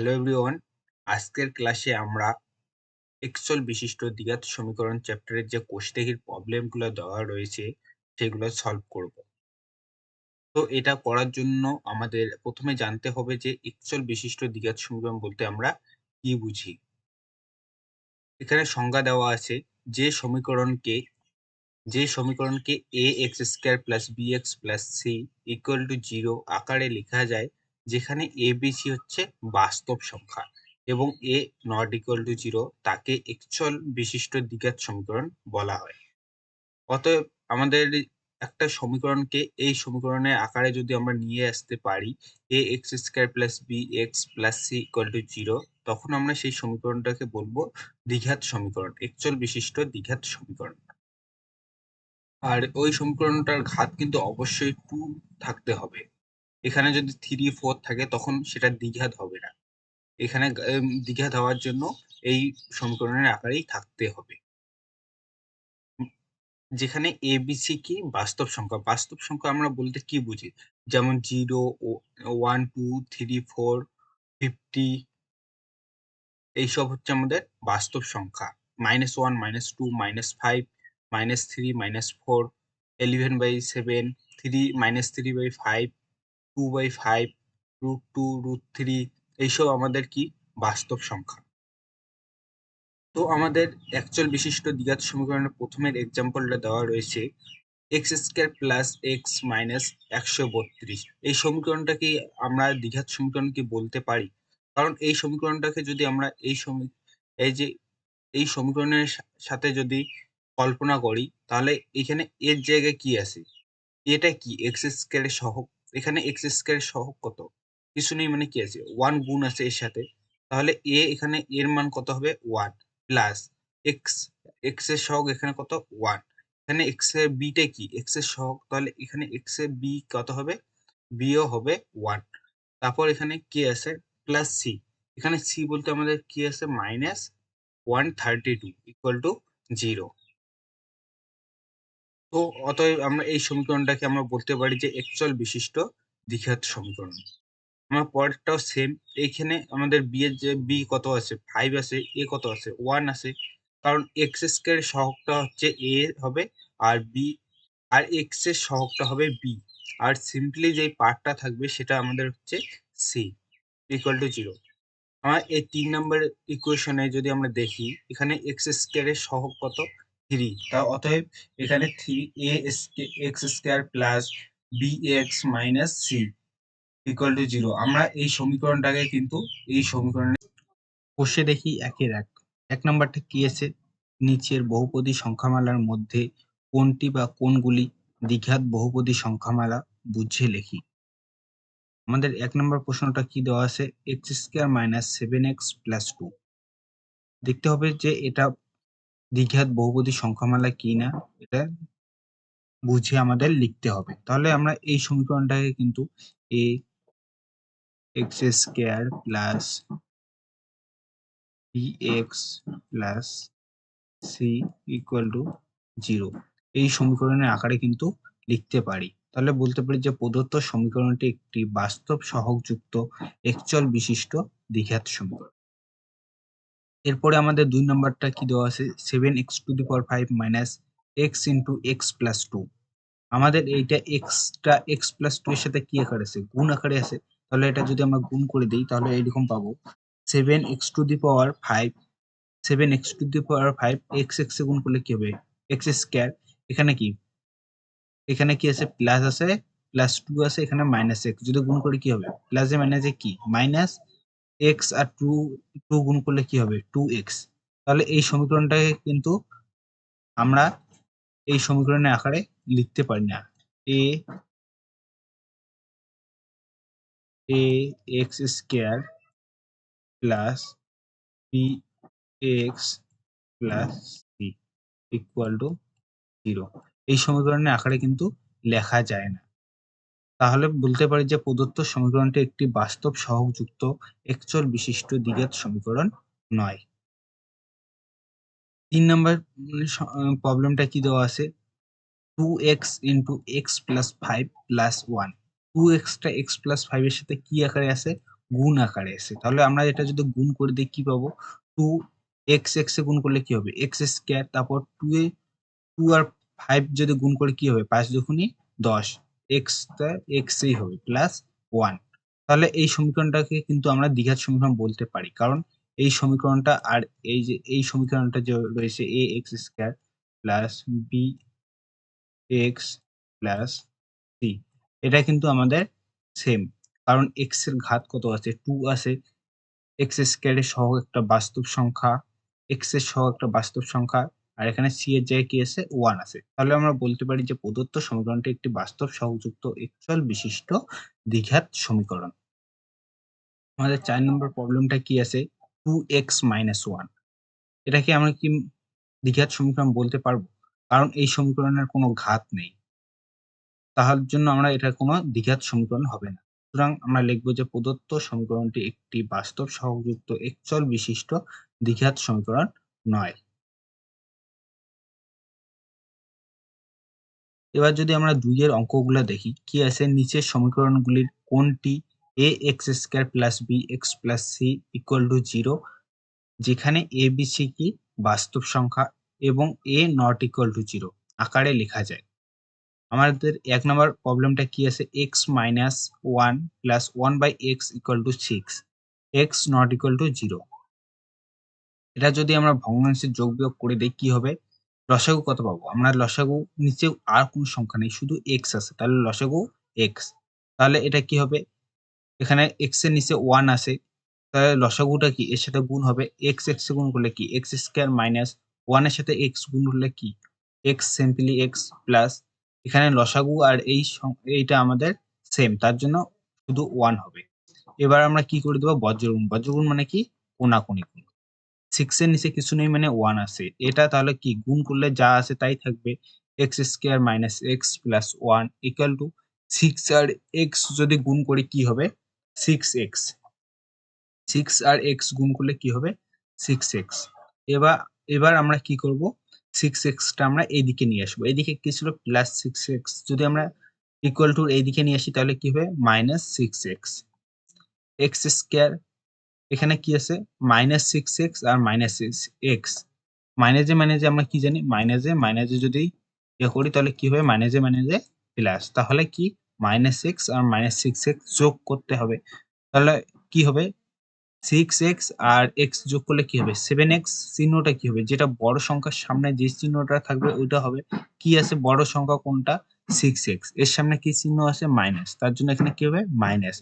Hello everyone, আজকের ক্লাসে আমরা এক্সল বিশিষ্ট দ্বিঘাত সমীকরণ চ্যাপ্টারের যে কোষদেহির প্রবলেমগুলো দেওয়া রয়েছে সেগুলো সলভ করব। তো এটা করার জন্য আমাদের প্রথমে জানতে হবে যে এক্সল বিশিষ্ট দ্বিঘাত সমীকরণ বলতে আমরা কি বুঝি। এখানে সংজ্ঞা দেওয়া আছে যে সমীকরণকে a x square plus b x plus c equal to 0 আকারে লেখা যায়, যেখানে এ বি সি হচ্ছে বাস্তব সংখ্যা এবং এ নট ইকুয়াল টু 0 তাকে এক্সল বিশিষ্ট দ্বিঘাত সমীকরণ বলা হয়। অতএব আমাদের একটা সমীকরণকে এই সমীকরণের আকারে যদি আমরা নিয়ে আসতে পারি a x square plus b x plus c equal to 0, তখন আমরা সেই সমীকরণটাকে বলবো দ্বিঘাত সমীকরণ, এক্সল বিশিষ্ট দ্বিঘাত সমীকরণ। আর ওই সমীকরণটার ঘাত কিন্তু অবশ্যই 2 থাকতে হবে। এখানে যদি 3, 4 থাকে তখন সেটা দ্বিঘাত হবে না। এখানে দ্বিঘাত হওয়ার জন্য এই সমীকরণের আকারেই থাকতে হবে। যেখানে এ বি সি কি বাস্তব সংখ্যা। বাস্তব সংখ্যা আমরা বলতে কি বুঝি? যেমন 0, 1, 2, 3, 4, 50 এইসব হচ্ছে আমাদের বাস্তব সংখ্যা। -1, -2, -5, -3, -4, 11/7, 3/5, 2/5, √2, √3 এইসব আমাদের কি বাস্তব সংখ্যা। তো আমাদের অ্যাকচুয়াল বিশিষ্ট দ্বিঘাত সমীকরণের প্রথমের এক্সাম্পলটা দেওয়া রয়েছে x square plus x minus 132। এই সমীকরণটাকে আমরা দ্বিঘাত সমীকরণ কি বলতে পারি? কারণ এই সমীকরণটাকে যদি আমরা এই যে এই সমীকরণের সাথে যদি কল্পনা করি, তাহলে এখানে এর জায়গায় কি আছে? এটা কি এক্স স্কোয়ারের সহগ। এখানে এক্স স্কোয়ারের সহগ কত? কিছু নেই, মানে কি আছে? 1 গুণ আছে এর সাথে। তাহলে এখানে এর মান কত হবে? 1 প্লাস এক্স, এক্স এর সহগ এখানে কত? 1। এখানে এক্স এর বিটা কি? এক্স এর সহগ, তাহলে এখানে এক্স এর বি কত হবে? বি ও হবে 1। তারপর এখানে কি আছে? Plus c. এখানে সি বলতে আমাদের কি আছে? Minus 132 equal to 0। তো অতএব আমরা এই সমীকরণটাকে আমরা বলতে পারি যে এক্সল বিশিষ্ট দ্বিঘাত সমীকরণ। আমার পরেরটাও সেম। এইখানে আমাদের বি এর যে বি কত আছে? 5 আছে। এ কত আছে? 1 আছে। কারণ এক্স স্কয়ার এর সহগটা হচ্ছে এ হবে, আর বি আর এক্স এর সহগটা হবে বি। আর সিম্পলি যেই পার্টটা থাকবে সেটা আমাদের হচ্ছে সি ইকুয়াল টু 0। আমার এই 3 নাম্বার ইকুয়েশনে যদি আমরা দেখি, এখানে এক্স স্কয়ার এর সহগ কত? 3। তা অতএব এখানে 3 x square plus b x minus c equal to 0। আমরা এই সমীকরণটাকে কিন্তু এই সমীকরণে কষে দেখি একের এক। 1 নাম্বারটা কি আছে? নিচের বহুপদী সংখ্যামালার মধ্যে কোনটি বা কোনগুলি দ্বিঘাত বহুপদী সংখ্যামালা বুঝে লিখি। আমাদের 1 নম্বর প্রশ্নটা কি দেওয়া আছে? X square minus 7x plus 2। দেখতে হবে যে এটা দ্বিঘাত বহুপদী সংখ্যামালা কিনা, এটা বুঝে আমাদের লিখতে হবে। তাহলে আমরা এই সমীকরণটাকে কিন্তু a x square plus b x plus c equal to 0 এই সমীকরণের আকারে কিন্তু লিখতে পারি। তাহলে বলতে পারি যে প্রদত্ত সমীকরণটি একটি বাস্তব সহগযুক্ত এক্সল বিশিষ্ট দ্বিঘাত সমীকরণ। এরপরে আমাদের 2 নাম্বারটা কি দেওয়া আছে? 7x⁵ minus x into x plus 2। আমাদের এইটা এক্সটা এক্স প্লাস 2 এর সাথে কি আকারে আছে? গুণ আকারে আছে। তাহলে এটা যদি আমরা গুণ করে দিই তাহলে এরকম পাবো 7x⁵, 7x⁵ এক্স এক্স এ গুণ করলে কি হবে? X square. এখানে কি? এখানে কি আছে? প্লাস আছে, প্লাস 2 আছে, এখানে মাইনাস এক্স। যদি গুণ করি কি হবে? প্লাসে মাইনাসে কি? মাইনাস এক্স, আর 2 গুণ করলে কি হবে? 2x। তাহলে এই সমীকরণটাকে কিন্তু আমরা এই সমীকরণের আকারে লিখতে পারি না। A x square plus b x plus c equal to 0 এই সমীকরণের আকারে কিন্তু লেখা যায় না। তাহলে বলতে পারি যে প্রদত্ত সমীকরণটি একটি বাস্তব সহগযুক্ত এক্সল বিশিষ্ট দ্বিঘাত সমীকরণ নয়। 3 নাম্বার প্রবলেমটা কি দেওয়া আছে? 2x × x + 5 + 1। 2x টা x + 5 এর সাথে কি আকারে আছে? গুণ আকারে এসে, তাহলে আমরা এটা যদি গুণ করে দিই কি পাবো? 2x x এ গুণ করলে কি হবে? x স্কয়ার, তারপর 2 আর 5 যদি গুণ করে কি হবে? 5 দুগুণে 10, x টা x এই হবে প্লাস 1। তাহলে এই সমীকরণটাকে কিন্তু আমরা দ্বিঘাত সমীকরণ বলতে পারি, কারণ এই সমীকরণটা আর এই যে এই সমীকরণটা যে রয়েছে ax square plus bx plus c, এটা কিন্তু আমাদের সেম, কারণ x এর ঘাত কত আছে? 2 আছে, x স্কয়ার এর সহগ একটা বাস্তব সংখ্যা, x এর সহগ একটা বাস্তব সংখ্যা, আর এখানে c এর জায়গায় কি আছে? 1 আছে। তাহলে আমরা বলতে পারি যে প্রদত্ত সমীকরণটি একটি বাস্তব সহগযুক্ত একচল বিশিষ্ট দ্বিঘাত সমীকরণ। আমাদের 4 নম্বর প্রবলেমটা কি আছে? 2x - 1, এটাকে আমরা কি দ্বিঘাত সমীকরণ বলতে পারবো? কারণ এই সমীকরণের কোনো ঘাত নেই। তাহার জন্য আমরা এটার কোনো দ্বিঘাত সমীকরণ হবে না। সুতরাং আমরা লিখব যে প্রদত্ত সমীকরণটি একটি বাস্তব সহগযুক্ত একচল বিশিষ্ট দ্বিঘাত সমীকরণ নয়। এবার যদি আমরা 2 এর অঙ্কগুলা দেখি, কি আছে? নিচের সমীকরণগুলির কোনটি ax square plus bx plus c equal to 0, যেখানে a, b, c কি বাস্তব সংখ্যা এবং a নট ইকুয়াল টু 0 আকারে লেখা যায়। আমাদের 1 নাম্বার প্রবলেমটা কি আছে? x minus 1 plus 1 by x equal to 6, x not equal to 0। এটা যদি আমরা ভগ্নাংশের যোগ বিয়োগ করে দেই কি হবে? লসাগু কত পাবো? আমরা লসাগু নিচে আর কোন সংখ্যা নেই, শুধু x আছে, তাহলে লসাগু x। তাহলে এটা কি হবে? এখানে x এর নিচে 1 আছে, তাহলে লসাগুটা কি? এর সাথে গুণ হবে, x এ গুণ করলে কি? x স্কয়ার মাইনাস 1 এর সাথে x গুণ করলে কি? x সিম্পলি x প্লাস এখানে লসাগু আর এইটা আমাদের সেম, তার জন্য শুধু 1 হবে। এবার আমরা কি করে দেব? বজ্রগুণ। বজ্রগুণ মানে কি? কোনাকুনি গুণ। 6 এর নিচে কিছু নেই মানে 1 আছে। এটা তাহলে কি? গুণ করলে যা আছে তাই থাকবে। x square minus x plus 1 equal to 6 আর x যদি গুণ করি কি হবে? 6x। 6 আর x গুণ করলে কি হবে? 6x। এবার এবার আমরা কি করব? 6x টা আমরা এইদিকে নিয়ে আসবো। এদিকে কি ছিল? প্লাস 6x, যদি আমরা ইকুয়াল টু এইদিকে নিয়ে আসি তাহলে কি হবে? Minus 6x। x স্কয়ার, এখানে কি আছে? মাইনাস 6x আর মাইনাস x। মাইনাসে আমরা কি জানি? মাইনাসে যদি ইয়ে করি তাহলে কি হবে? মাইনাসে প্লাস। তাহলে কি? মাইনাস x আর মাইনাস 6x যোগ করতে হবে। তাহলে কি হবে? 6x আর x যোগ করলে কি হবে? 7x। চিহ্নটা কি হবে? যেটা বড় সংখ্যার সামনে যে চিহ্নটা থাকবে ওইটা হবে। কি আছে? বড় সংখ্যা কোনটা? 6x। এর সামনে কি চিহ্ন আছে? মাইনাস। তার জন্য এখানে কি হবে? Minus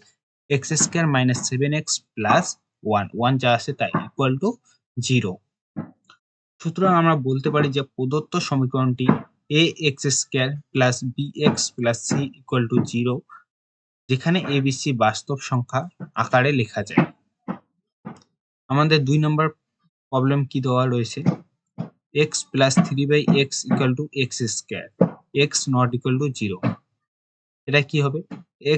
x square minus 7x plus 1, 1 যা আছে তাই ইকুয়াল টু 0। সুতরাং আমরা বলতে পারি যে প্রদত্ত সমীকরণটি ax square plus bx plus c equal to 0, যেখানে a, b, c বাস্তব সংখ্যা আকারে লেখা যায়। আমাদের 2 নম্বর প্রবলেম কি দেওয়া রয়েছে? x plus 3/x equal to x square, x not equal to 0। এটা কি হবে?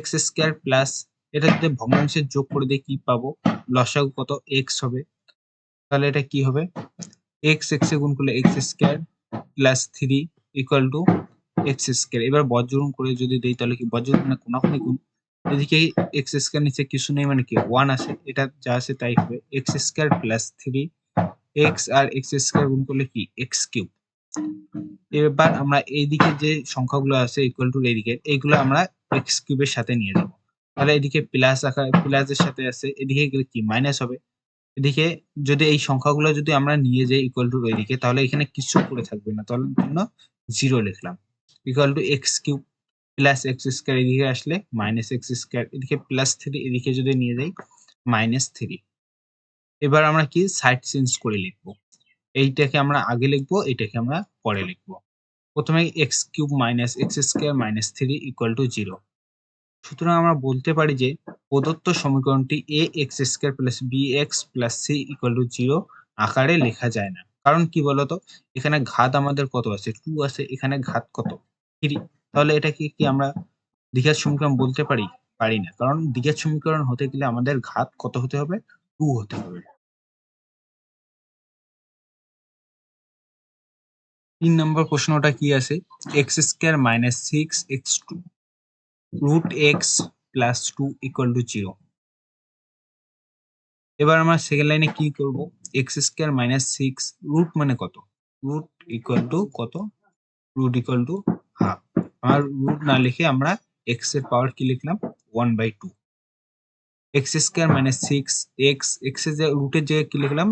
x স্কয়ার প্লাস, এটা যদি ভগ্নাংশের যোগ করে দিই কি পাবো? লসাগু কত? x হবে। তাহলে এটা কি হবে? x এ গুণ করলে x square plus 3 equal to x square. এবার বজ্রগুণ করে যদি দেই তাহলে কি? বজ্রগুণ মানে কোনাকুনি গুণ। এদিকে x স্কয়ার নিচে কিছু নেই মানে কি? 1 আছে। এটা যা আছে তাই হবে। x স্কয়ার প্লাস 3, x আর x স্কয়ার গুণ করলে কি? x cube. এবার আমরা এইদিকে যে সংখ্যাগুলো আছে ইকুয়াল টু এইদিকে, এইগুলো আমরা x কিউবের সাথে নিয়ে যাব। তাহলে এদিকে প্লাস আকারে প্লাসের সাথে আছে, এদিকে গেলে কি? মাইনাস হবে। এদিকে যদি এই সংখ্যাগুলো যদি আমরা নিয়ে যাই ইকুয়াল টু এদিকে, তাহলে এখানে কিছু পড়ে থাকবে না, তাহলে জন্য 0 লিখলাম। Equal to x cube plus x square, এদিকে আসলে মাইনাস x স্কয়ার, এদিকে প্লাস 3, এদিকে যদি নিয়ে যাই মাইনাস 3। এবার আমরা কি? সাইড চেঞ্জ করে লিখবো। এইটাকে আমরা আগে লিখবো, এটাকে আমরা পরে লিখবো। প্রথমে x cube minus x square minus 3 equal to 0। সুতরাং আমরা বলতে পারি যে প্রদত্ত সমীকরণটি ax square plus bx plus c equal to 0 আকারে লেখা যায় না। কারণ কি বলতো? এখানে ঘাত আমাদের কত আছে? 2 আছে, এখানে ঘাত কত? 3। তাহলে এটাকে কি আমরা দ্বিঘাত সমীকরণ বলতে পারি? পারি না। কারণ দ্বিঘাত সমীকরণ হতে গেলে আমাদের ঘাত কত হতে হবে? 2 হতে হবে। 3 নম্বর প্রশ্নটা কি আছে? x square minus 6x2 root x plus 2 equal to 0. এবার আমরা সেকেন্ড লাইনে কি করব, x square minus six root মানে কত, রুট ইকুয়াল টু কত, রুট ইকুয়াল টু হাফ। আর রুট না লিখে আমরা এক্স এর পাওয়ার কি লিখলাম, 1/2। X square minus six x এর যে রুটের জায়গায় কি লিখলাম,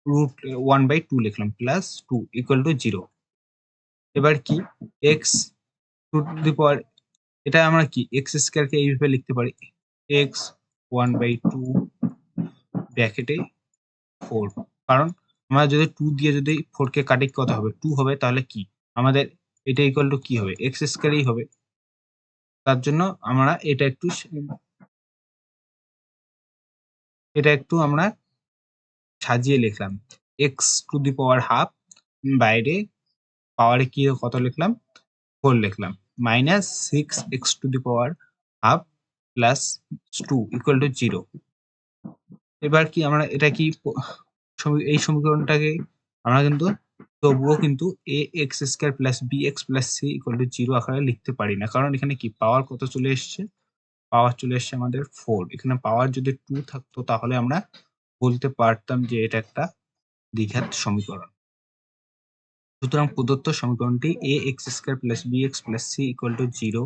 রুট 1/2 লিখলাম প্লাস 2 ইকুয়াল টু 0। এবার কি এক্স টু দি পাওয়ার, এটা আমরা কি এক্স স্কোয়ার কে এইভাবে লিখতে পারি, এক্স 1/2 ব্র্যাকেটে 4, কারণ আমরা যদি 2 দিয়ে যদি 4 কে কাটি কত হবে, 2 হবে, তাহলে কি আমাদের এটা ইকুয়াল টু কি হবে, এক্স স্কোয়ারই হবে। তার জন্য আমরা এটা একটু আমরা সাজিয়ে লিখলাম, x to the power half, বাইরে পাওয়ারে কি কত লিখলাম, 4 লিখলাম, minus 6 x to the power half plus 2 equal to 0। এবার কি আমরা এটা কি এই সমীকরণটাকে আমরা কিন্তু তবুও কিন্তু a x square plus b x plus c equal to 0 আকারে লিখতে পারি না, কারণ এখানে কি পাওয়ার কত চলে এসছে, পাওয়ার চলে এসছে আমাদের 4। এখানে পাওয়ার যদি 2 থাকতো তাহলে আমরা বলতে পারতাম যে এটা একটা দ্বিঘাত সমীকরণ। সুতরাং প্রদত্ত সমীকরণটি a x square plus b x plus c equal to 0,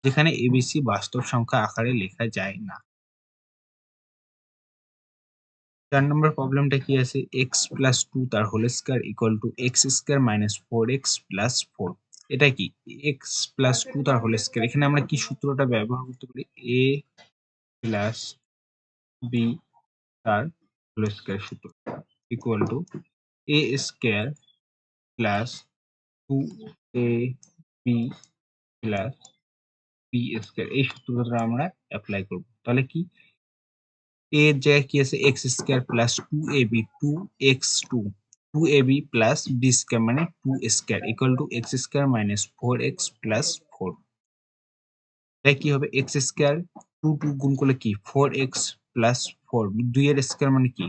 যেখানে এবিসি বাস্তব সংখ্যা আকারে লেখা যায় না। 4 নম্বর প্রবলেমটা কি আছে, এক্স প্লাস 2 তার whole square equal to x square minus 4x plus 4। এটা কি এক্স প্লাস 2 তার হোল স্কয়ার, এখানে আমরা কি সূত্রটা ব্যবহার করতে পারি, এ প্লাস বি তার হোল স্কয়ার সূত্র equal to a square plus 2 b plus b square, এই সূত্রটা আমরা অ্যাপ্লাই করব। তাহলে কি এ এর জায়গায় কি আছে, x square plus 2ab 2 plus b square মানে 2 square equal to x square minus 4x plus 4। তাই কি হবে, এক্স স্কয়ার 2 গুণ করলে কি 4x প্লাস 4, 2 এর স্কয়ার মানে কি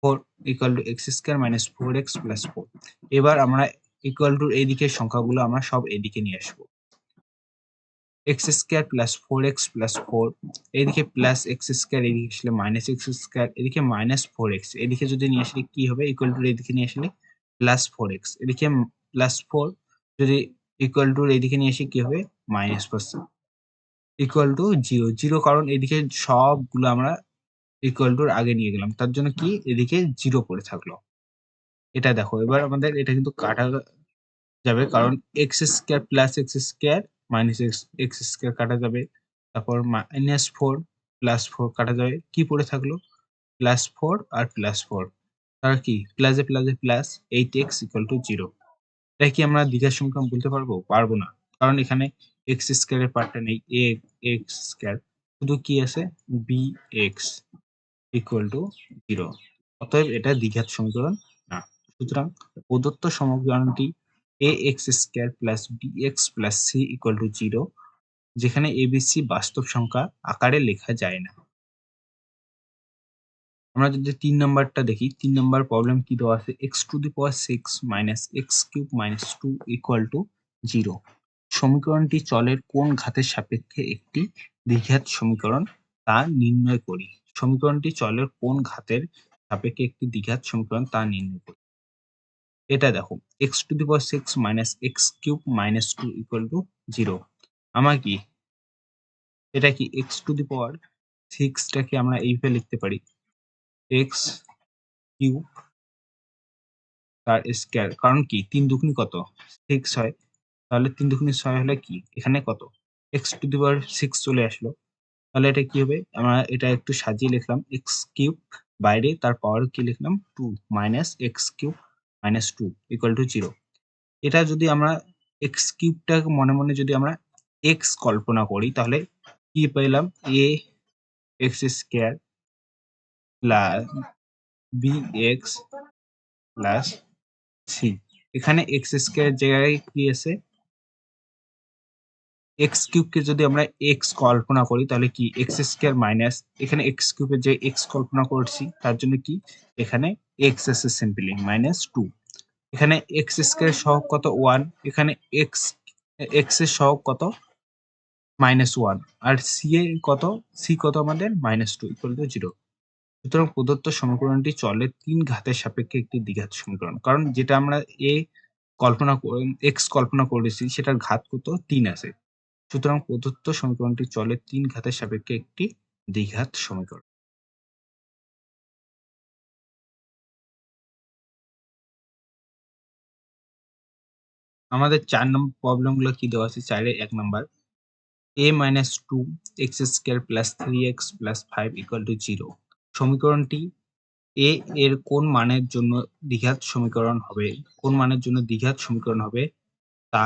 4 equal to x square minus 4x plus 4। এবার আমরা ইকুয়াল টু এইদিকে সংখ্যাগুলো আমরা সব এদিকে নিয়ে আসবো, x square plus 4x plus 4, এদিকে প্লাস এক্স স্কয়ার, এদিকে আসলে মাইনাস এক্স স্কয়ার, এদিকে মাইনাস 4x, এদিকে যদি নিয়ে আসলে কি হবে, ইকুয়াল টু এদিকে নিয়ে আসলে প্লাস 4x, এদিকে প্লাস 4 যদি ইকুয়াল টু এদিকে নিয়ে আসি কি হবে, মাইনাস 4 ইকুয়াল টু 0, কারণ এদিকে সবগুলো আমরা ইকুয়াল টুর আগে নিয়ে গেলাম, তার জন্য কি এদিকে 0 পড়ে থাকলো। এটা দেখো, এবার আমাদের এটা কিন্তু কাটা যাবে, কারণ x square plus x square minus x square কাটা যাবে, তারপর মাইনাস 4 প্লাস 4 কাটা যাবে, কি পড়ে থাকলো প্লাস 4 আর প্লাস 4, তার কি প্লাসে প্লাসে প্লাস 8x ইকুয়াল টু 0। এটা কি আমরা দ্বিঘাত সমীকরণ বলতে পারবো, পারবো না, কারণ এখানে এক্স স্কয়ারের পার্টটা নেই, এ এক্স স্কয়ার, শুধু কি আছে বি এক্স ইকুয়াল টু 0। অতএব এটা দ্বিঘাত সমীকরণ না। সুতরাং প্রদত্ত সমীকরণটি a x square plus b x plus c equal to 0, যেখানে এবিসি বাস্তব সংখ্যা আকারে লেখা যায় না। আমরা যদি 3 নাম্বারটা দেখি, 3 নাম্বার প্রবলেম কি দেওয়া আছে, x to the power 6 minus x cube minus 2 equal to 0। সমীকরণটি চলের কোন ঘাতের সাপেক্ষে একটি দ্বিঘাত সমীকরণ তা নির্ণয় করি। সমীকরণটি চলের কোন ঘাতের সাপেক্ষে একটি দ্বিঘাত সমীকরণ তা নির্ণয় করি। এটা দেখো, x to the power 6 minus x cube minus 2 equal to 0। আমার কি এটা কি এক্স টু দি পাওয়ার 6 টাকে আমরা এইভাবে লিখতে পারি, এক্স কিউব তার স্কয়ার, কারণ কি 3 দুগুণে কত 6 হয়, তাহলে 3 দুগুণে 6 হলে কি এখানে কত এক্স টু দি পাওয়ার 6 চলে আসলো। তাহলে এটা কি হবে, আমরা এটা একটু সাজিয়ে লিখলাম, এক্স কিউব বাইরে তার পাওয়ার কি লিখলাম 2 minus x cube minus 2 equal to 0। এটা যদি আমরা এক্স কিউবটা মনে মনে যদি আমরা এক্স কল্পনা করি, তাহলে কি পেলাম, a x square plus b x plus c. এখানে এক্স স্কয়ার জায়গায় কি আছে, এক্স কিউবকে যদি আমরা এক্স কল্পনা করি তাহলে কি এক্স স্কয়ার মাইনাস, এখানে এক্স কিউবের যে এক্স কল্পনা করছি তার জন্য কি এখানে এক্স আছে সিম্পলি মাইনাস 2। এখানে এক্স স্কয়ার সহগ কত 1, এখানে এক্স এক্স এর সহগ কত -1, আর সি এ কত, সি কত আমাদের -2 ইকুয়াল টু 0। সুতরাং প্রদত্ত সমীকরণটি চলের ৩ ঘাতের সাপেক্ষে একটি দ্বিঘাত সমীকরণ। কারণ যেটা আমরা x কল্পনা করেছি সেটার ঘাত কত? ৩ আছে। সুতরাং প্রদত্ত সমীকরণটি চলের ৩ ঘাতের সাপেক্ষে একটি দ্বিঘাত সমীকরণ। আমাদের ৪ নম্বর প্রবলেমগুলো কি দেওয়া আছে? ৪ এর ১ নাম্বার a-2x² + 3x + 5 = 0 সমীকরণটি a এর কোন মানের জন্য দ্বিঘাত সমীকরণ হবে? কোন মানের জন্য দ্বিঘাত সমীকরণ হবে তা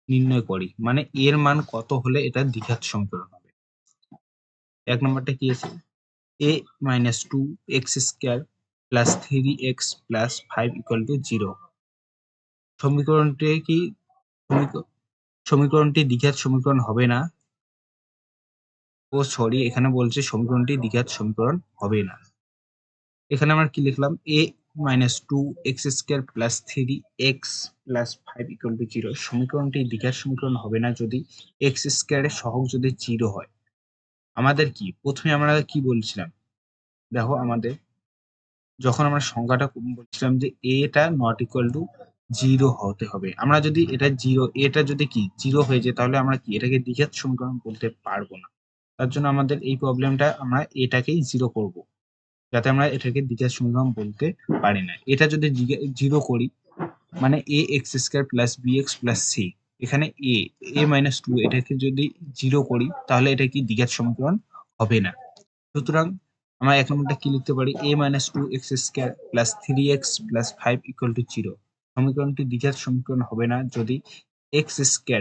নির্ণয় করি। মানে এর মান কত হলে এটা দ্বিঘাত সমীকরণ হবে। ১ নাম্বারটা কি আছে? a-2x² + 3x + 5 = 0 সমীকরণটি কি সমীকরণটি দ্বিঘাত সমীকরণ হবে না। সরি, এখানে বলছে সমীকরণটি দ্বিঘাত সমীকরণ হবে না। এখানে আমরা কি লিখলাম? a-2x² + 3x + 5 = 0 সমীকরণটি দ্বিঘাত সমীকরণ হবে না যদি x² এর সহগ যদি 0 হয়। আমাদের কি? প্রথমে আমরা কি বলছিলাম? দেখো আমাদের যখন আমরা সংখ্যাটা বলছিলাম যে a টা not equal to 0 হতে হবে। আমরা যদি এটা 0 a টা যদি কি 0 হয়ে যায় তাহলে আমরা কি এটাকে দ্বিঘাত সমীকরণ বলতে পারবো না। তার জন্য আমাদের এই প্রবলেমটা আমরা এটাকেই 0 করব। যাতে আমরা এটাকে দ্বিঘাত সমীকরণ বলতে পারি না। এটা যদি 0 করি মানে ax² + bx + c এখানে a-2 এটাকে যদি 0 করি তাহলে এটা কি দ্বিঘাত সমীকরণ হবে না। সুতরাং আমরা ১ নম্বরটা কি লিখতে পারি? a-2x² + 3x + 5 = 0 সমীকরণটি দ্বিঘাত সমীকরণ হবে না যদি x²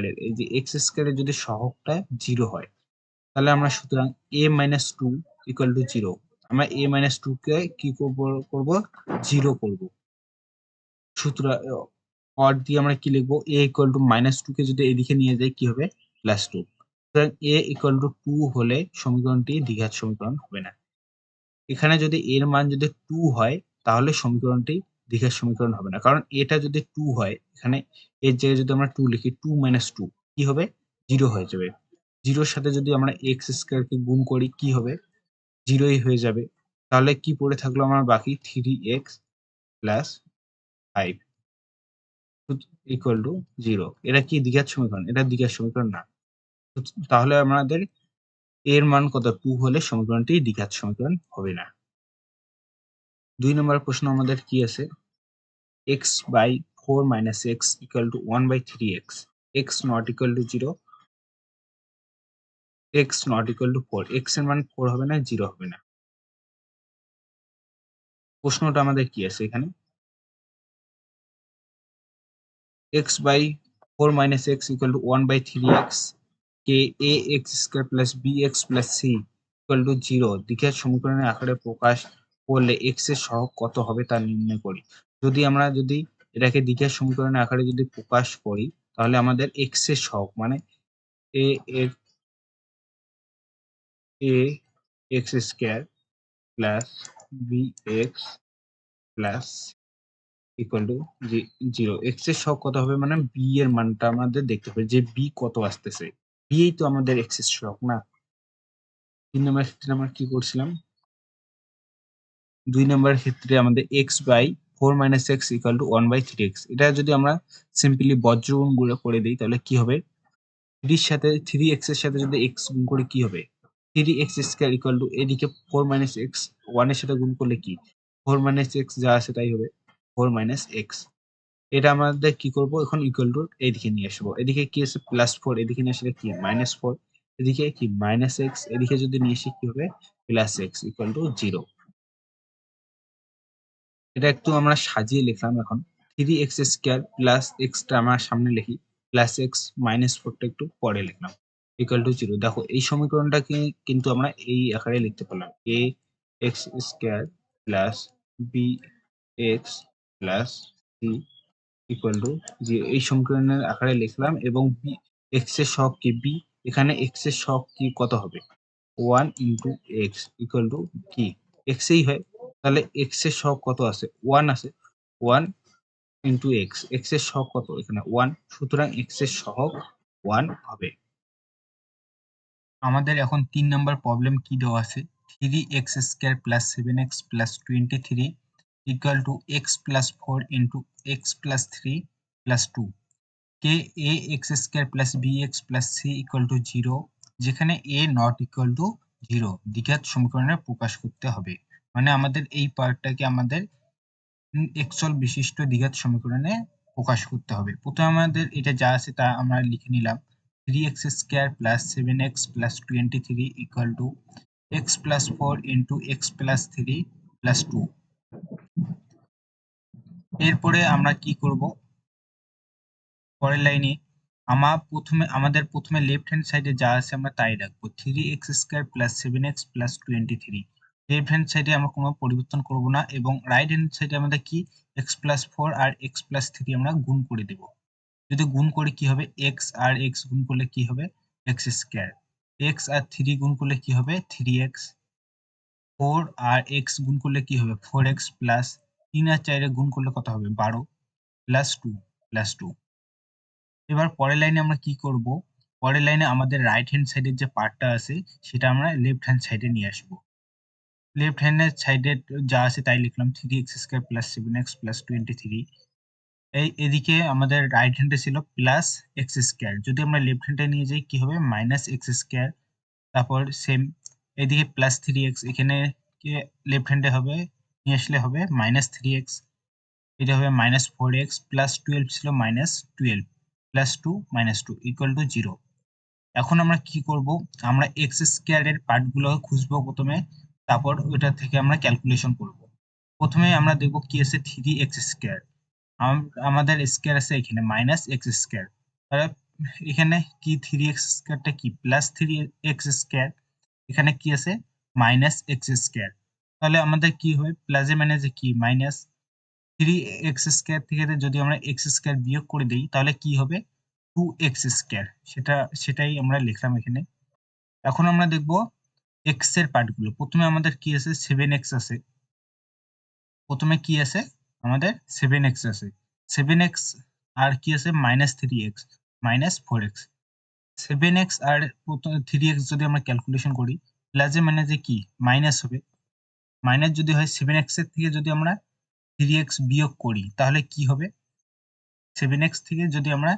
এর এই যে x² এর যদি সহগটা 0 হয়। তাহলে আমরা সুতরাং a-2 = 0 আমরা a-2 কে কি করব 0 করব। সুতরাং অর দিয়ে আমরা কি লিখব? a -2 কে যদি এদিকে নিয়ে যাই কি হবে? +2 সুতরাং a 2 হলে সমীকরণটি দ্বিঘাত সমীকরণ হবে না। এখানে যদি এর মান যদি 2 হয় তাহলে সমীকরণটি দ্বিঘাত সমীকরণ হবে না। কারণ এটা যদি 2 হয় এখানে এর জায়গায় যদি আমরা 2 লিখি 2 - 2 কি হবে? 0 হয়ে যাবে। 0 এর সাথে যদি আমরা x² কে গুণ করি কি হবে? 0 ই হয়ে যাবে। তাহলে কি পড়ে থাকলো আমার বাকি? 3x + 5 = 0 এটা কি দ্বিঘাত সমীকরণ? এটা দ্বিঘাত সমীকরণ না। তাহলে আমাদের এর মান কত? 2 হলে সমীকরণটি দ্বিঘাত সমীকরণ হবে না। ২ নম্বর প্রশ্ন আমাদের কি আছে? x/4 - x = 1/3x x not equal to 0 x not equal to 4 x এর মান 4 হবে না, 0 হবে না। প্রশ্নটা আমাদের কি আছে এখানে? x/4 - x = 1/3x কে ax² + bx + c = 0 দ্বিঘাত সমীকরণের আকারে প্রকাশ করলে x এর সহগ কত হবে তা নির্ণয় করি। যদি এটাকে দ্বিঘাত সমীকরণের আকারে যদি প্রকাশ করি তাহলে আমাদের x এর সহগ মানে a এর ax² + bx = 0 x এর সহগ কত হবে মানে b এর মানটা আমাদের দেখতে হবে যে b কত আসতেছে। b ই তো আমাদের x এর সহগ না? ৩ নম্বর ক্ষেত্রে আমরা কি করছিলাম? ২ নম্বরের ক্ষেত্রে আমাদের x/4 - x = 1/3x এটা যদি আমরা সিম্পলি বজ্রগুণ করে দেই তাহলে কি হবে? 3 এর সাথে 3x এর সাথে যদি x গুণ করি কি হবে? 3x² = এদিকে 4 - x 1 এর সাথে গুণ করলে কি? 4 - x যা আছে তাই হবে 4 - x এটা আমাদের কি করব? এখন ইকুয়াল টু এদিকে নিয়ে আসবো। এদিকে কি আছে? +4 এদিকে নিয়ে আসলে কি? -4 এদিকে কি? -x এদিকে যদি নিয়ে আসি কি হবে? +x = 0 এটা একটু আমরা সাজিয়ে লিখলাম এখন। 3x² + x টা আমরা সামনে লিখি। +x -4 টা একটু পরে লিখলাম। = 0 দেখো এই সমীকরণটাকে কিন্তু আমরা এই আকারে লিখতে পারলাম। ax² + bx + c = 0 এই সমীকরণের আকারে লিখলাম এবং x এর সহগ কি? b এখানে x এর সহগ কি কত হবে? 1 * x কি? x এই হয়। তাহলে x এর সহগ কত আছে? 1 আছে। 1 * x, x এর সহগ কত? এখানে 1 সুতরাং x এর সহগ 1 হবে। আমাদের এখন ৩ নাম্বার প্রবলেম কি দেওয়া আছে? 3x² + 7x + 23 = x + 4 * x + 3 + 2 কে ax² + bx + c = 0, যেখানে a ≠ 0 দ্বিঘাত সমীকরণে প্রকাশ করতে হবে। মানে আমাদের এই পার্টটাকে আমাদের এক্সল বিশিষ্ট দ্বিঘাত সমীকরণে প্রকাশ করতে হবে। প্রথমে আমাদের এটা যা আছে তা আমরা লিখে নিলাম। 3x² + 7x + 23 = x + 4 * x + 3 + 2। এরপরে আমরা কি করব? পরের লাইনে আমাদের প্রথমে লেফট হ্যান্ড সাইডে যা আছে আমরা তাই রাখবো। 3x² + 7x + 23। লেফট হ্যান্ড সাইডে আমরা কোনো পরিবর্তন করব না এবং রাইট হ্যান্ড সাইডে আমাদের কি x + 4 আর x + 3 আমরা গুণ করে দেব। যদি গুণ করি কি হবে, x আর x গুণ করলে কি হবে x², x আর 3 গুণ করলে কি হবে 3x, 4 আর x গুণ করলে কি হবে 4x প্লাস 3 আর 4 গুণ করলে কত হবে 12 প্লাস 2 +2। এবার পরের লাইনে আমরা কি করব? পরের লাইনে আমাদের রাইট হ্যান্ড সাইডের যে পার্টটা আছে সেটা আমরা লেফট হ্যান্ড সাইডে নিয়ে আসব। লেফট হ্যান্ডের সাইডে যা আছে তাই লিখলাম। 3x² + 7x + 23। এদিকে আমাদের রাইট হ্যান্ডে ছিল প্লাস x², যদি আমরা লেফট হ্যান্ডে নিয়ে যাই কি হবে -x²। তারপর সেম এদিকে প্লাস 3x, এখানে লেফট হ্যান্ডে হবে নিয়ে আসলে হবে -3x, এটা হবে -4x প্লাস 12 ছিল -12 প্লাস 2 -2 = 0। এখন আমরা কি করব? আমরা x² এর পার্টগুলো খুঁজবো প্রথমে, তারপর ওটা থেকে আমরা ক্যালকুলেশন করব। প্রথমে আমরা দেখব কি আছে 3x²। আমাদের স্কয়ার আছে এখানে -x²। তাহলে এখানে কি 3x² কি +3x², এখানে কি আছে -x²। তাহলে আমাদের কি হবে প্লাসে মাইনাসে কি মাইনাস 3x² থেকে যদি আমরা x² বিয়োগ করে দেই তাহলে কি হবে 2x²। সেটাই আমরা লিখলাম এখানে। এখন আমরা দেখব x এর পার্টগুলো। প্রথমে আমাদের কি আছে 7x আছে। প্রথমে কি আছে আমাদের 7x আছে। 7x আর কি আছে -3x -4x। 7x আর 3x যদি আমরা ক্যালকুলেশন করি প্লাসে মাইনাসে কি মাইনাস হবে। মাইনাস যদি হয় 7x এর থেকে যদি আমরা 3x বিয়োগ করি তাহলে কি হবে? 7x থেকে যদি আমরা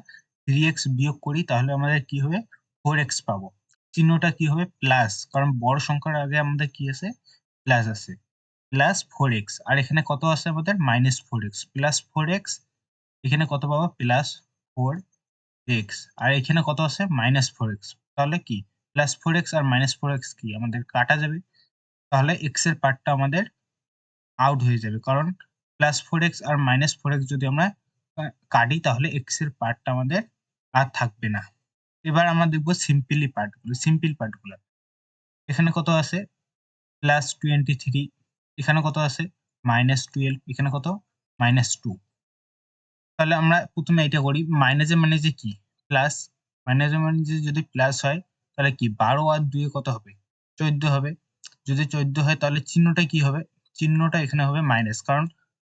3x বিয়োগ করি তাহলে আমাদের কি হবে 4x পাবো। চিহ্নটা কি হবে প্লাস, কারণ বড় সংখ্যার আগে আমাদের কি আছে প্লাস আছে। প্লাস 4x আর এখানে কত আছে আমাদের -4x প্লাস 4x, এখানে কত পাবো প্লাস 4x আর এখানে কত আছে -4x। তাহলে কি প্লাস 4x আর -4x কি আমাদের কাটা যাবে। তাহলে x এর পার্টটা আমাদের আউট হয়ে যাবে, কারণ +4x আর -4x যদি আমরা কাটি তাহলে x এর পার্টটা আমাদের আর থাকবে না। এবার আমরা দেখব সিম্পল পার্টগুলো। এখানে কত আছে +23, এখানে কত আছে -12, এখানে কত -2। তাহলে আমরা প্রথমে এটা করি, মাইনাসে কি প্লাস, মাইনাসে যদি প্লাস হয় তাহলে কি 12 আর 2 এ কত হবে 14 হবে। যদি 14 হয় তাহলে চিহ্নটা কি হবে, চিহ্নটা এখানে হবে মাইনাস, কারণ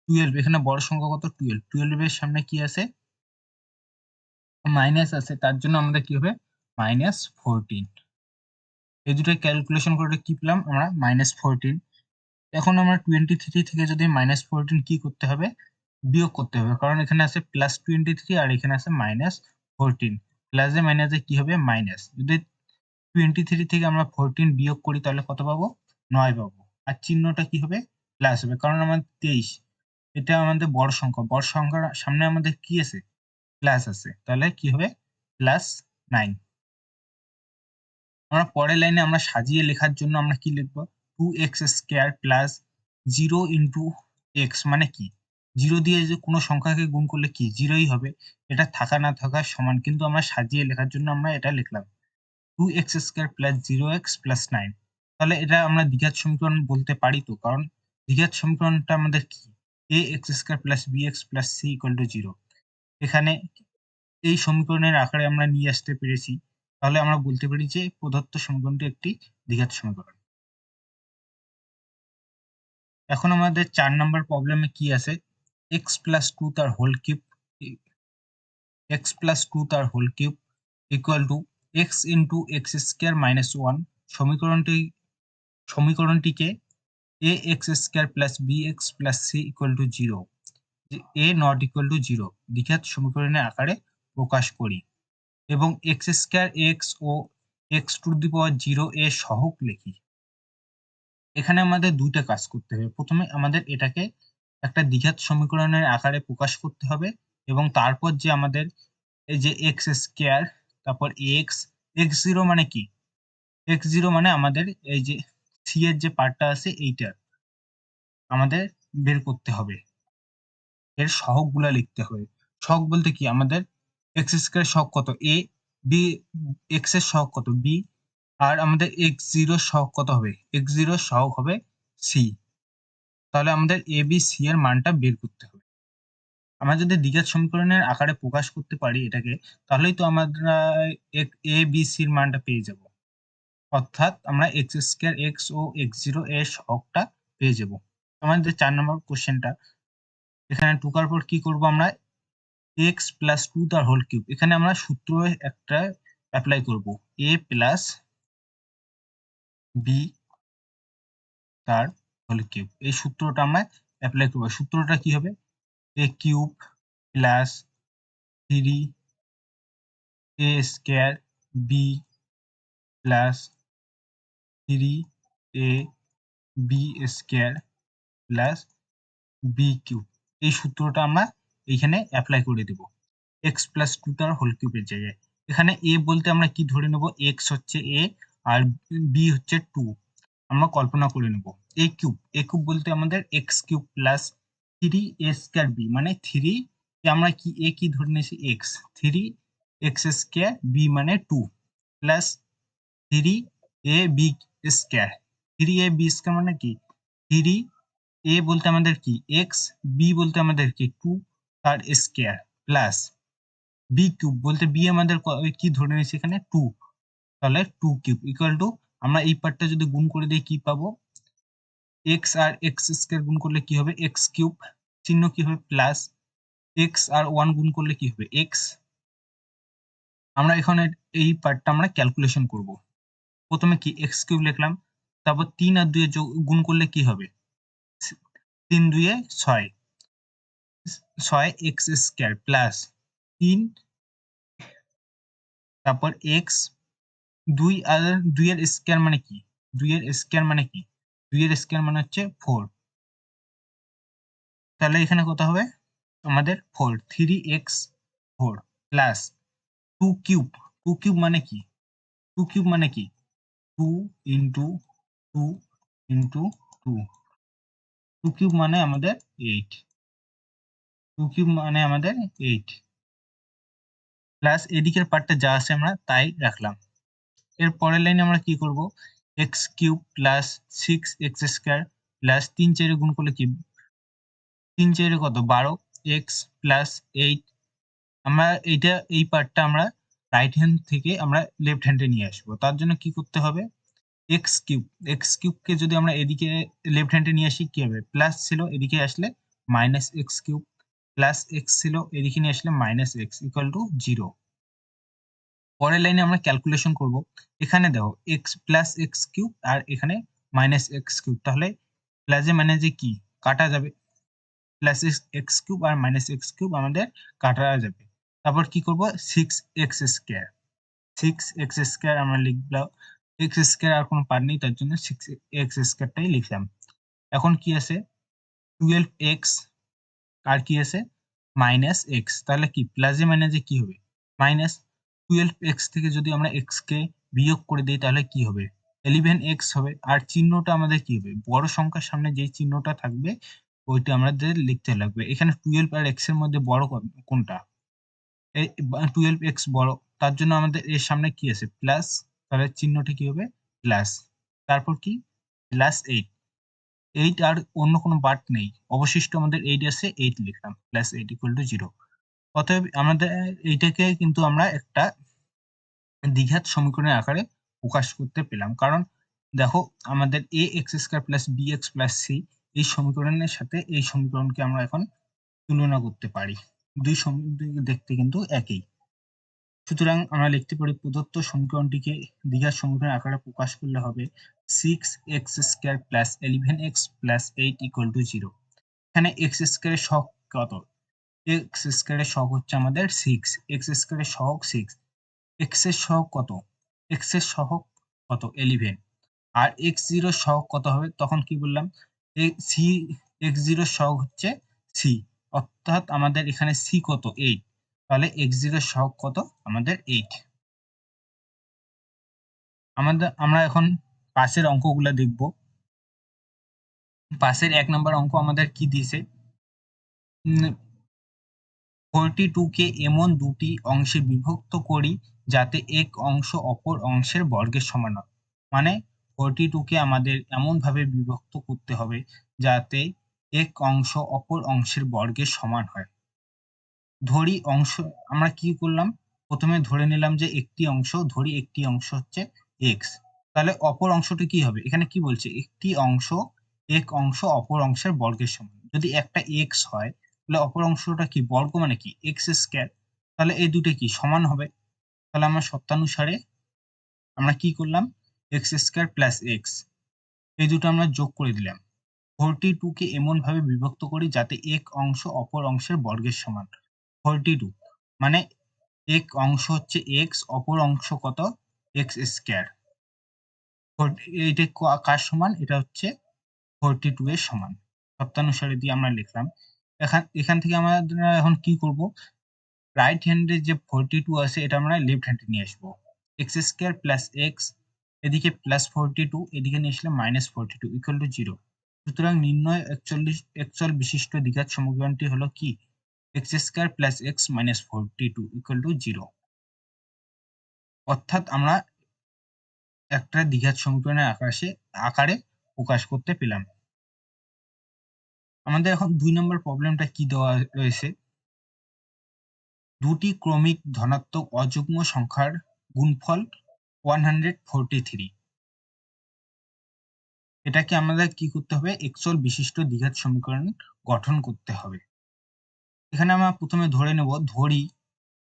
12 এখানে বড় সংখ্যা কত 12 এর সামনে কি আছে মাইনাস আছে, তার জন্য আমাদের কি হবে -14। এই দুটো ক্যালকুলেশন করে কি পেলাম আমরা -14। এখন আমরা 23 থেকে যদি -14 কি করতে হবে বিয়োগ করতে হবে, কারণ এখানে আছে +23 আর এখানে আছে -14। প্লাসে মাইনাসে কি হবে মাইনাস। যদি 23 থেকে আমরা 14 বিয়োগ করি তাহলে কত পাবো 9 পাবো। আর চিহ্নটা কি হবে প্লাস হবে, কারণ আমাদের 23 এটা আমাদের বড় সংখ্যা, বড় সংখ্যার সামনে আমাদের কি আছে প্লাস আছে, তাহলে কি হবে +9। আমরা পরের লাইনে আমরা সাজিয়ে লেখার জন্য আমরা কি লিখব 2x² প্লাস 0 ইন্টু x, মানে কি 0 দিয়ে যে কোনো সংখ্যাকে গুণ করলে কি 0ই হবে, এটা থাকা না থাকার সমান, কিন্তু আমরা সাজিয়ে লেখার জন্য আমরা এটা লিখলাম 2x² প্লাস 0x প্লাস 9। তাহলে এটা আমরা দ্বিঘাত সমীকরণ বলতে পারি তো, কারণ দ্বিঘাত সমীকরণটা আমাদের কি ax² plus bx plus c = 0। এখানে এই সমীকরণের আকারে আমরা নিয়ে আসতে পেরেছি, তাহলে আমরা বলতে পারি যে প্রদত্ত সমীকরণটি একটি দ্বিঘাত সমীকরণ। এখন আমাদের 4 নম্বর প্রবলেমে কি আছে x + 2 তার হোল কিউব = x * x² - 1। সমীকরণটিকে a x square plus b x plus c equal to 0, a not equal to 0 দ্বিঘাত সমীকরণের আকারে প্রকাশ করি এবং এক্স স্কোয়ার এক্স ও এক্স টু দি পাওয়ার 0 এর সহগ লিখি। এখানে আমাদের দুইটা কাজ করতে হবে। প্রথমে আমাদের এটাকে একটা দ্বিঘাত সমীকরণের আকারে প্রকাশ করতে হবে এবং তারপর যে আমাদের এই যে এক্স স্কোয়ার, তারপর এক্স, এক্স জিরো মানে কি, এক্স জিরো মানে আমাদের এই যে সি এর যে পার্টটা আছে এইটা আমাদের বের করতে হবে, এর সহগগুলা লিখতে হবে। সহগ বলতে কি, আমাদের এক্স স্কোয়ার সহগ কত এ, বি এক্স এর সহগ কত বি, আর আমাদের এক্স জিরো সহগ কত হবে, এক্স জিরো সহগ হবে সি। তাহলে আমাদের এ বি সি এর মানটা বের করতে হবে। আমরা যদি দ্বিঘাত সমীকরণের আকারে প্রকাশ করতে পারি এটাকে, তাহলেই তো আমরা এ বি সির মানটা পেয়ে যাব, অর্থাৎ আমরা এক্স স্কোয়ার এক্স ও এক্স জিরো এর সহগটা পেয়ে যাব। আমাদের 4 নম্বর কোশ্চেনটা, এখানে টুকার পর কি করব আমরা, এক্স প্লাস 2 তার হোল কিউব, এখানে আমরা সূত্র একটা অ্যাপ্লাই করব, এ প্লাস বি তার হোল কিউব, এই সূত্রটা আমরা অ্যাপ্লাই করব। সূত্রটা কি হবে, a cube plus 3 a square b plus 3 a b square plus b cube, এই সূত্রটা আমরা এইখানে অ্যাপ্লাই করে দেব এক্স প্লাস 2 তার হোল কিউবের জায়গায়। এখানে এ বলতে আমরা কি ধরে নেব, এক্স হচ্ছে এ আর বি হচ্ছে 2, আমরা কল্পনা করে নেব। এ কিউব বলতে আমাদের x cube plus 3 a square B মানে 3, আমরা কি এ কি ধরে নিয়েছি এক্স, 3 এক্স স্কোয়ার বি মানে 2 plus 3 a b square, 3 a b square মানে কি 3 এ বলতে আমাদের কি এক্স, বি বলতে আমাদের কি 2 তার স্কোয়ার প্লাস বি কিউব বলতে বি আমাদের কি ধরে নিয়েছি এখানে 2, তাহলে 2 কিউব ইকুয়াল টু, আমরা এই পার্টটা যদি গুণ করে দিই কি পাবো, এক্স আর এক্স স্কোয়ার গুণ করলে কি হবে এক্স কিউব, চিহ্ন কি হবে প্লাস, এক্স আর 1 গুণ করলে কি হবে এক্স। আমরা এখানে এই পার্টটা আমরা ক্যালকুলেশন করব। প্রথমে কি এক্স কিউব লিখলাম, তারপর 3 আর 2 এ গুণ করলে কি হবে, 3 2 এ 6, 6 এক্স স্কোয়ার প্লাস 3, তারপর এক্স 2 আর 2 এর স্কোয়ার মানে কি, 2 এর স্কোয়ার মানে কি, 2 এর স্কোয়ার মানে হচ্ছে 4, তাহলে এখানে কত হবে আমাদের 4, 3x 4 প্লাস 2 কিউব, 2 কিউব মানে কি, 2 কিউব মানে কি 2 ইন্টু 2 ইন্টু 2, 2 কিউব মানে আমাদের 8, 2 কিউব মানে আমাদের 8 প্লাস এদিকের পার্টটা যা আছে আমরা তাই রাখলাম। এর পরের লাইনে আমরা কি করব, x cube plus 6x square plus 3 4 গুণ করলে কি 3 4 কত 12 এক্স প্লাস 8, আমরা এইটা এই পার্টটা আমরা রাইট হ্যান্ড থেকে আমরা লেফট হ্যান্ডে নিয়ে আসবো। তার জন্য কি করতে হবে, এক্স কিউবকে যদি আমরা এদিকে লেফট হ্যান্ডে নিয়ে আসি কি হবে, প্লাস ছিল এদিকে আসলে minus x cube, plus x ছিল এদিকে নিয়ে আসলে মাইনাস এক্স ইকুয়াল টু 0। পরের লাইনে আমরা ক্যালকুলেশন করব, এখানে দেখো এক্স প্লাস এক্স কিউব আর এখানে মাইনাস এক্স কিউব, তাহলে প্লাসে মাইনাসে কি কাটা যাবে, প্লাস এক্স কিউব আর মাইনাস এক্স কিউব আমাদের কাটা যাবে। তারপর কি করব 6x স্কোয়ার, 6x স্কোয়ার আমরা লিখলাম, এক্স স্কোয়ার আর কোনো পার্ট নেই তার জন্য 6x স্কোয়ারটাই লিখলাম। এখন কি আছে 12x আর কি আছে মাইনাস এক্স, তাহলে কি প্লাসে মাইনাসে কি হবে মাইনাস, 12x থেকে যদি আমরা x কে বিয়োগ করে দিই তাহলে কি হবে 11x হবে, আর চিহ্নটা আমাদের কি হবে বড় সংখ্যার সামনে যে চিহ্নটা থাকবে ওইটা আমাদের লিখতে লাগবে। এখানে 12 আর x এর মধ্যে বড় কোনটা, 12x বড়, তার জন্য আমাদের এর সামনে কি আছে প্লাস, তাহলে চিহ্নটা কি হবে প্লাস, তারপর কি প্লাস 8, 8 আর অন্য কোনো বাদ নেই, অবশিষ্ট আমাদের 8 আছে 8 লিখলাম প্লাস 8 ইকুয়াল টু 0। অতএব আমাদের এইটাকে কিন্তু আমরা একটা দ্বিঘাত সমীকরণের আকারে প্রকাশ করতে পেলাম, কারণ দেখো আমাদের a x square plus b x plus c এই সমীকরণের সাথে এই সমীকরণকে আমরা এখন তুলনা করতে পারি, দুই সমীকরণ দেখতে কিন্তু একই। সুতরাং আমরা লিখতে পারি প্রদত্ত সমীকরণটিকে দ্বিঘাত সমীকরণের আকারে প্রকাশ করলে হবে 6x² plus 11x plus 8 equal to 0। এখানে এক্স স্কোয়ারের সহগ কত? এক্স স্কোয়ারের সহগ হচ্ছে আমাদের 6, এক্স স্কোয়ারের সহগ 6, এক্স এর সহগ কত? এক্স এর সহগ কত? 11। আর x0 এর সহগ কত হবে? তখন কি বললাম? সি x0 এর সহগ হচ্ছে সি, অর্থাৎ আমাদের এখানে সি কত? 8। তাহলে x0 এর সহগ কত? আমাদের 8। আমরা এখন পাশের অঙ্কগুলো দেখব। পাশের 1 নম্বর অঙ্ক আমাদের কি দিয়েছে? 42 কে এমন দুটি অংশে বিভক্ত করি যাতে এক অংশ অপর অংশের বর্গের সমান হয়। মানে 42 কে আমাদের এমন ভাবে বিভক্ত করতে হবে যাতে এক অংশ অপর অংশের বর্গের সমান হয়। ধরি অংশ আমরা কি করলাম? প্রথমে ধরে নিলাম যে একটি অংশ, ধরি একটি অংশ হচ্ছে x। তাহলে অপর অংশটি কি হবে? এখানে কি বলছে? একটি অংশ, এক অংশ অপর অংশের বর্গের সমান। যদি একটা x হয় তাহলে অপর অংশটা কি? বর্গ মানে কি? x²। তাহলে এই দুটো কি? সমান হবে। তাহলে আমরা শর্তানুসারে আমরা কি করলাম? x² প্লাস x, এই দুটো আমরা যোগ করে দিলাম। 42 কে এমন ভাবে বিভক্ত করি যাতে এক অংশ অপর অংশের বর্গের সমান। 42 মানে এক অংশ হচ্ছে x, অপর অংশ কত? x²। এইটা কার সমান? এটা হচ্ছে 42 এর সমান। শর্তানুসারে দিয়ে আমরা লিখলাম। এখান থেকে আমরা এখন কি করব? রাইট হ্যান্ডে যে 42 আছে এটা আমরা লেফট হ্যান্ডে নিয়ে আসবো। x² প্লাস x, এদিকে প্লাস 42, এদিকে নিয়ে আসলে মাইনাস 42 ইকুয়াল টু 0। সুতরাং নির্ণয় একচল বিশিষ্ট দ্বিঘাত সমীকরণটি হলো কি? x² plus x minus 42 equal to 0। অর্থাৎ আমরা একটা দ্বিঘাত সমীকরণের আকারে প্রকাশ করতে পেলাম। আমাদের এখন 2 নম্বর প্রবলেমটা কি দেওয়া রয়েছে? দুটি ক্রমিক ধনাত্মক অযুগ্ম সংখ্যার গুণফল 143। এটাকে আমাদের কি করতে হবে? একচল বিশিষ্ট দ্বিঘাত সমীকরণ গঠন করতে হবে। এখানে আমরা প্রথমে ধরে নেব, ধরি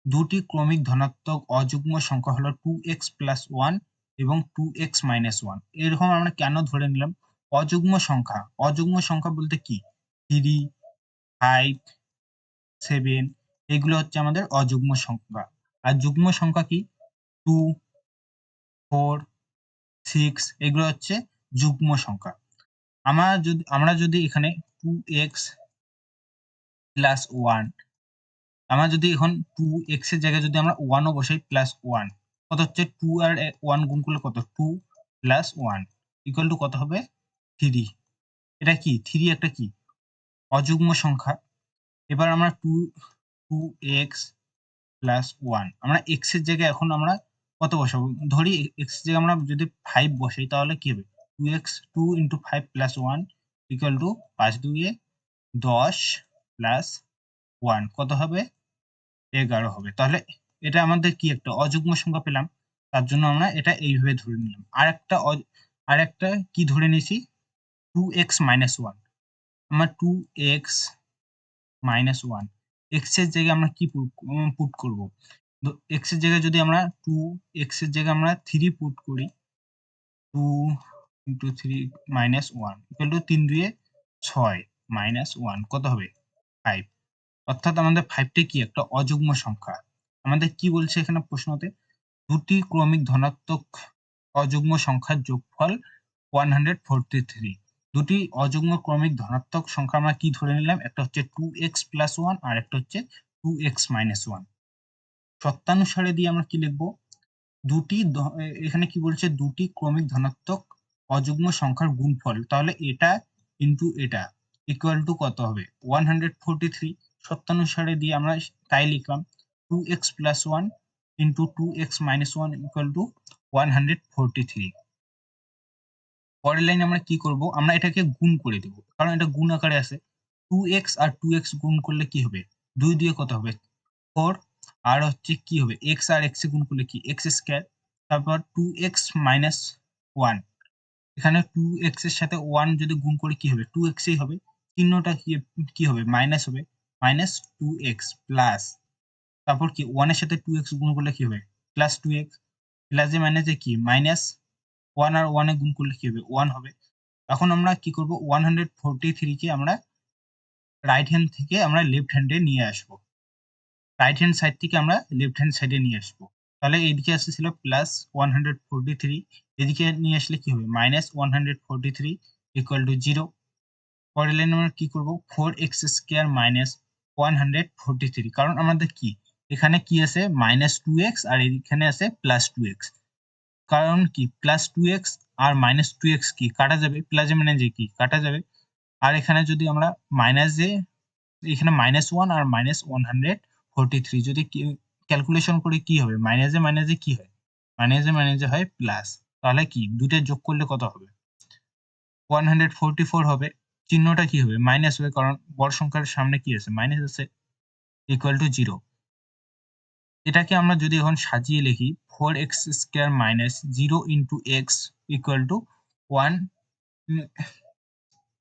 দুটি ক্রমিক ধনাত্মক অযুগ্ম সংখ্যা হলো 2x প্লাস 1 এবং 2x মাইনাস 1। এরকম আমরা কেন ধরে নিলাম? অযুগ্ম সংখ্যা, অযুগ্ম সংখ্যা বলতে কি? 3, 5, 7 এগুলো হচ্ছে আমাদের অযুগ্ম সংখ্যা। আর যুগ্ম সংখ্যা কি? 2, 4, 6 এগুলো হচ্ছে যুগ্ম সংখ্যা। আমরা যদি এখানে 2x প্লাস 1, আমরা যদি এখন 2x এর জায়গায় যদি আমরা 1 ও বসাই, প্লাস 1 কত হচ্ছে? 2 আর 1 গুণ করলে কত? 2 প্লাস 1 ইকুয়াল টু কত হবে? 3। এটা কি? 3 একটা কি? অযুগ্ম সংখ্যা। এবার আমরা 2x প্লাস 1, আমরা x এর জায়গায় এখন আমরা কত বসাবো? ধরি x এর জায়গায় আমরা যদি 5 বসাই তাহলে কি হবে? 2 into 5 plus 1 equal two 5 2 10 plus 1 কত হবে? 11 হবে। তাহলে এটা আমাদের কি? একটা অযুগ্ম সংখ্যা পেলাম। তার জন্য আমরা এটা এইভাবে ধরে নিলাম। আরেকটা কি ধরে নিয়েছি? 2x minus 1। আমরা 2x মাইনাস 1 x এর জায়গায় আমরা কি পুট করব? x এর জায়গায় যদি আমরা 2x এর জায়গায় আমরা 3 পুট করি, 2 into 3 minus 1 equal to 3 2 6 minus 1 কত হবে? 5। অর্থাৎ আমাদের 5 টা কি? একটা অযুগ্ম সংখ্যা। আমাদের কি বলছে এখানে প্রশ্নতে? দুটি ক্রমিক ধনাত্মক অযুগ্ম সংখ্যার যোগফল 143। দুটি অযুগ্ম ক্রমিক ধনাত্মক সংখ্যা আমরা কি ধরে নিলাম? একটা হচ্ছে 2x প্লাস 1 আর একটা হচ্ছে 2x মাইনাস 1। শর্তানুসারে দিয়ে আমরা কি লিখব? এখানে কি বলছে? দুটি ক্রমিক ধনাত্মক অযুগ্ম সংখ্যার গুণফল। তাহলে এটা ইনটু এটা ইকুয়াল টু কত হবে? 143। শর্তানুসারে দিয়ে আমরা তাই লিখলাম, 2x plus 1 into 2x minus 1 equal two 143। পরের লাইনে আমরা কি করব? আমরা এটাকে গুণ করে দেব, কারণ এটা গুণ আকারে আছে। 2x আর 2x গুণ করলে কি হবে? 2 দিয়ে কত হবে? 4। আর হচ্ছে কি হবে? x আর x গুণ করলে কি? x²। তারপর 2x মাইনাস 1, এখানে 2x এর সাথে 1 যদি গুণ করি কি হবে? 2x ই হবে। চিহ্নটা কি হবে? মাইনাস হবে। মাইনাস 2x প্লাস, তারপর কি 1 এর সাথে 2x গুণ করলে কি হবে? প্লাস 2x, প্লাসে মাইনাসে কি? মাইনাস 1 আর 1 এ গুণ করলে কি হবে? 1 হবে। এখন আমরা কি করব? 143 কে আমরা রাইট হ্যান্ড থেকে আমরা লেফট হ্যান্ডে নিয়ে আসবো। রাইট হ্যান্ড সাইড থেকে আমরা লেফট হ্যান্ড সাইডে নিয়ে আসবো। তাহলে এইদিকে আসতেছিল +143, এদিকে নিয়ে আসলে কি হবে? -143 = 0। পরের লাইনে আমরা কি করব? 4x² - 143, কারণ আমাদের কি এখানে কি আছে? -2x আর এখানে আছে +2x। কারণ কি +2x আর -2x কি কাটা যাবে? প্লাস এ মানে যে কি কাটা যাবে। আর এখানে যদি আমরা মাইনাসে এখানে -1 আর -143 যদি ক্যালকুলেশন করি কি হবে? মাইনাসে মাইনাসে কি হয়? মাইনাসে মাইনাসে হয় প্লাস। তাহলে কি দুইটা যোগ করলে কত হবে? 144 হবে। চিহ্নটা কি হবে? মাইনাস হবে, কারণ বড় সংখ্যার সামনে কি আছে? মাইনাস আছে, = 0। এটাকে আমরা যদি এখন সাজিয়ে লিখি 4x² - 0 * x = 1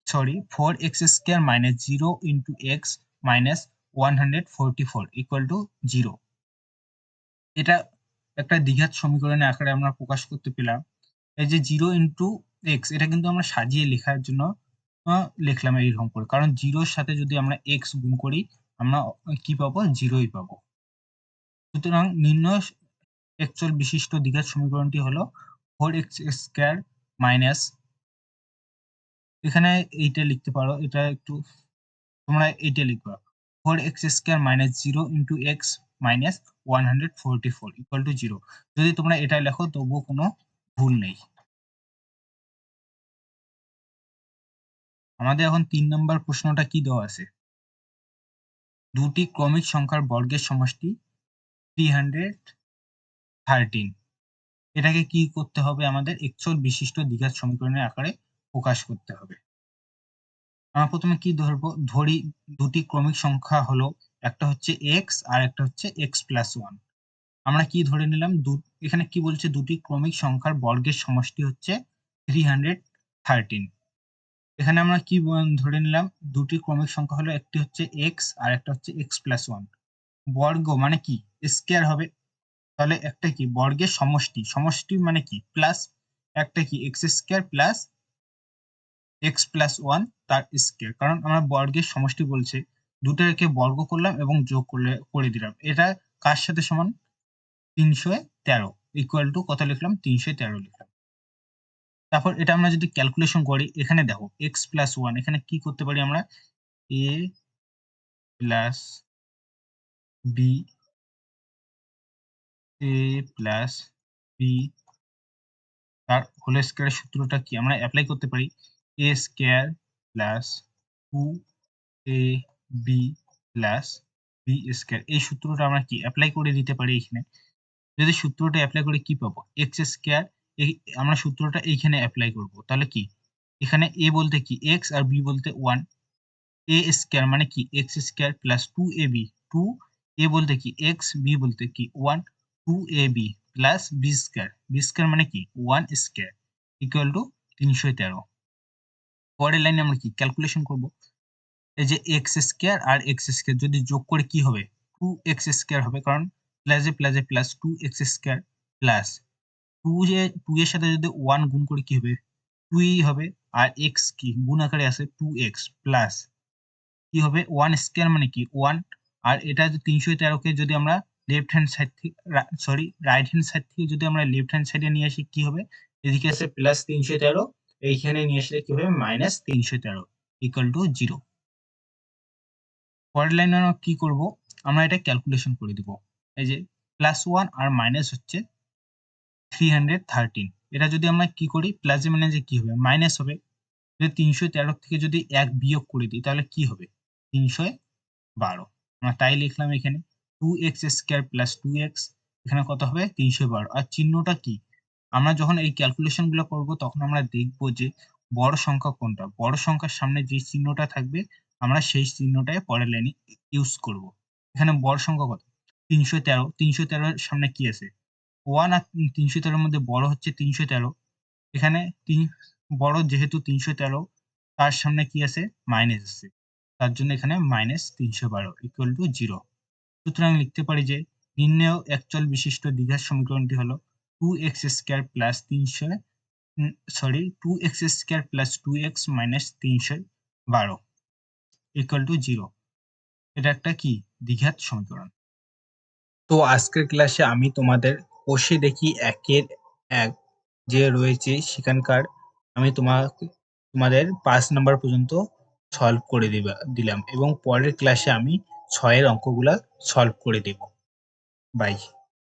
sorry 4x² - 0 * x - 144 = 0। এটা একটা দ্বিঘাত সমীকরণের আকারে আমরা প্রকাশ করতে পেলাম। এই যে 0 * x এটা কিন্তু আমরা সাজিয়ে লেখার জন্য লিখলাম এইরকম করে। কারণ 0 এর সাথে যদি আমরা x গুণ করি আমরা কি পাবো? 0 ই পাবো। সুতরাং নির্ণয় একচল বিশিষ্ট দ্বিঘাত সমীকরণটি হলো 4x² মাইনাস, এখানে এইটা লিখতে পারো, এটা একটু তোমরা এইটা লিখবা 4x² - 0 * x - 144 = 0। যদি তোমরা এটা লেখো তবুও কোনো ভুল নেই। আমাদের এখন ৩ নম্বর প্রশ্নটা কি দেওয়া আছে? দুটি ক্রমিক সংখ্যার বর্গের সমষ্টি 313। এটাকে কি করতে হবে? আমাদের একচল বিশিষ্ট দ্বিঘাত সমীকরণের আকারে প্রকাশ করতে হবে। আমরা প্রথমে কি ধরবো? ধরি দুটি ক্রমিক সংখ্যা হলো একটা হচ্ছে x আর একটা হচ্ছে x+1। আমরা কি ধরে নিলাম? এখানে কি বলছে? দুটি ক্রমিক সংখ্যার বর্গের সমষ্টি হচ্ছে 313। এখানে আমরা কি ধরে নিলাম? দুটি ক্রমিক সংখ্যা হলো একটি হচ্ছে x আর একটা হচ্ছে x+1। বর্গ মানে কি? স্কয়ার হবে। তাহলে একটা কি বর্গের সমষ্টি, সমষ্টি মানে কি? প্লাস একটা কি x² প্লাস x+1 তার স্কয়ার। কারণ আমরা বর্গের সমষ্টি বলছে, দুটোকে বর্গ করলাম এবং যোগ করে দিলাম। এটা কার সাথে সমান? 313 = কত লিখলাম? 313 লিখলাম। তারপর এটা আমরা যদি ক্যালকুলেশন করি, এখানে দেখো x+1, এখানে কি করতে পারি আমরা? a প্লাস b, তার হোল স্কয়ারের সূত্রটা কি আমরা এপ্লাই করতে পারি? a square plus 2ab plus b square. এই সূত্রটা আমরা কি এপ্লাই করে দিতে পারি এখানে। যদি সূত্রটা এপ্লাই করি কি পাবো? x স্কয়ার, এই আমরা সূত্রটা এইখানে এপ্লাই করব। তাহলে কি এখানে a বলতে কি x আর b বলতে 1। a স্কয়ার মানে কি x square plus 2ab, 2a বলতে কি x, b বলতে কি 1, 2ab plus b square, b square মানে কি 1 স্কয়ার = 313। পরের লাইনে আমরা কি ক্যালকুলেশন করব? এই যে x স্কয়ার আর x স্কয়ার যদি যোগ করে কি হবে? 2x স্কয়ার হবে, কারণ প্লাসে প্লাসে প্লাস 2x স্কয়ার প্লাস 2 এর সাথে যদি 1 গুণ করি কি হবে? 2 ই হবে। আর x কি গুণ আকারে আছে 2x প্লাস কি হবে? 1 স্কয়ার মানে কি 1। আর এটা যে 313 কে যদি আমরা লেফট হ্যান্ড সাইড থেকে রাইট হ্যান্ড সাইড থেকে যদি আমরা লেফট হ্যান্ড সাইডে নিয়ে আসি কি হবে? এদিকে আছে +313, এইখানে নিয়ে আসলে কি হবে? -313 = 0। পরের লাইনে আমরা কি করব? আমরা এটা ক্যালকুলেশন করে দিব। এই যে +1 আর মাইনাস হচ্ছে 313। এটা যদি আমরা কি করি? প্লাসে মাইনাসে কি হবে? মাইনাস হবে। যদি 313 থেকে যদি 1 বিয়োগ করে দিই তাহলে কি হবে? 312। আমরা তাই লিখলাম এখানে 2x² + 2x, এখানে কত হবে? 312। আর চিহ্নটা কি? আমরা যখন এই ক্যালকুলেশন গুলো করব তখন আমরা দেখব যে বড় সংখ্যা কোনটা। বড় সংখ্যার সামনে যে চিহ্নটা থাকবে আমরা সেই চিহ্নটাই পরের লাইনে ইউজ করব। এখানে বড় সংখ্যা কত? 313। 313 এর সামনে কি আছে? 1 আর 313 এর মধ্যে বড় হচ্ছে 313। এখানে বড় যেহেতু 313, তার সামনে কি আছে? মাইনাস আছে। তার জন্য এখানে -312 = 0। সুতরাং লিখতে পারি যে নির্ণেয় একচল বিশিষ্ট দ্বিঘাত সমীকরণটি হলো 2x² + 313 2x² plus 2x minus 312 equal to 0। এটা একটা কি দ্বিঘাত সমীকরণ। তো আজকের ক্লাসে আমি তোমাদের কষে দেখি 1-এর 1 যে রয়েছে সেখানকার আমি তোমাদের 5 নাম্বার পর্যন্ত সলভ করে দিলাম এবং পরের ক্লাসে আমি 6 এর অঙ্কগুলা সলভ করে দেব। বাই।